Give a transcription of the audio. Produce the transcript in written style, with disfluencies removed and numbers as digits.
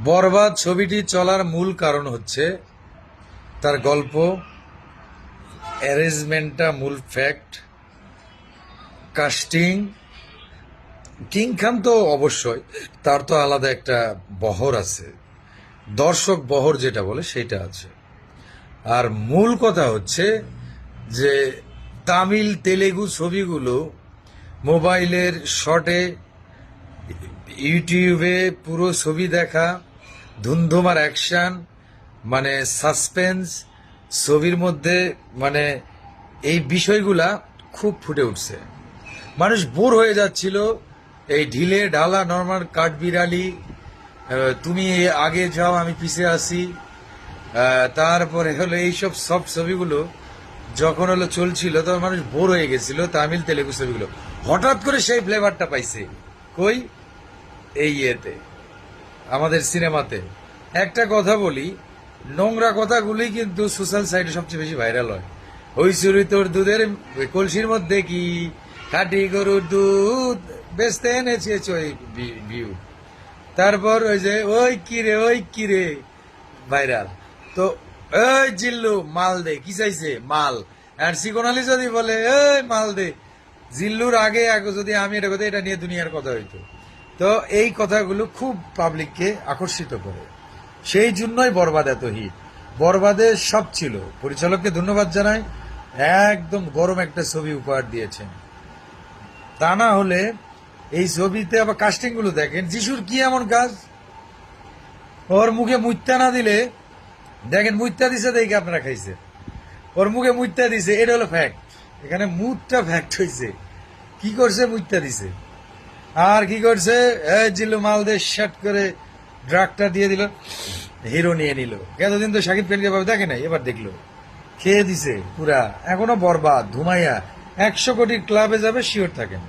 বরবাদ ছবিটি চলার মূল কারণ হচ্ছে তার গল্প, অ্যারেঞ্জমেন্টটা মূল ফ্যাক্ট, কাস্টিং। কিং খান তো অবশ্যই, তার তো আলাদা একটা বহর আছে, দর্শক বহর যেটা বলে সেটা আছে। আর মূল কথা হচ্ছে যে তামিল তেলেগু ছবিগুলো মোবাইলের শর্টে, ইউটিউবে পুরো ছবি দেখা, ধুমধুমার অ্যাকশন, মানে সাসপেন্স ছবির মধ্যে, মানে এই বিষয়গুলা খুব ফুটে উঠছে। মানুষ বোর হয়ে যাচ্ছিল। এই ঢিলে ঢালা নর্মাল কাঠবিড়ালি, তুমি আগে যাও আমি পিছে আসি, তারপরে হলো এইসব সব ছবিগুলো যখন হলো চলছিল তখন মানুষ বোর হয়ে গেছিল। তামিল তেলেগু ছবিগুলো হঠাৎ করে সেই ফ্লেভারটা পাইছে কই, এই ইয়েতে আমাদের সিনেমাতে। একটা কথা বলি, নোংরা কথাগুলি কিন্তু সোশ্যাল সাইটে সবচেয়ে বেশি ভাইরাল হয়। ওই চুরি তোর দুধের কলসির মধ্যে কি খাঁটি গরুর দুধ বেচতে এনেছে ওই ভিউ। তারপর ওই যে ওই কিরে ভাইরাল। তো ওই জিল্লু মাল দে, কি চাইছে মাল। আর সিকোন আলী যদি বলে ওই মাল দে, জিল্লুর আগে যদি আমি এটা কথা, এটা নিয়ে দুনিয়ার কথা হইতো। তো এই কথাগুলো খুব পাবলিককে আকর্ষিত করে, সেই জন্যই বরবাদ এত হিট। বরবাদে সব ছিল। পরিচালককে ধন্যবাদ জানাই, একদম গরম একটা ছবি উপহার দিয়েছেন। তা না হলে এই ছবিতে আবার কাস্টিং গুলো দেখেন, যিশুর কি এমন কাজ, ওর মুখে মুইত্যা না দিলে, দেখেন মুইত্যা দিছে দেখে আপনারা খাইছে, ওর মুখে মুইত্যা দিছে, এটা হলো ফ্যাক্ট। এখানে মুখটা ফ্যাক্ট হয়েছে, কি করছে মুইত্যা দিছে। আর কি করছে, জিল্লু মালদে শার্ট করে ড্রাগটা দিয়ে দিল, হিরো নিয়ে নিল। এতদিন তো শাকিব খানকে ভাবে দেখে নাই, এবার দেখলো, খেয়ে দিছে পুরা। এখনো বরবাদ ধুমাইয়া 100 কোটির ক্লাবে যাবে শিওর থাকেন।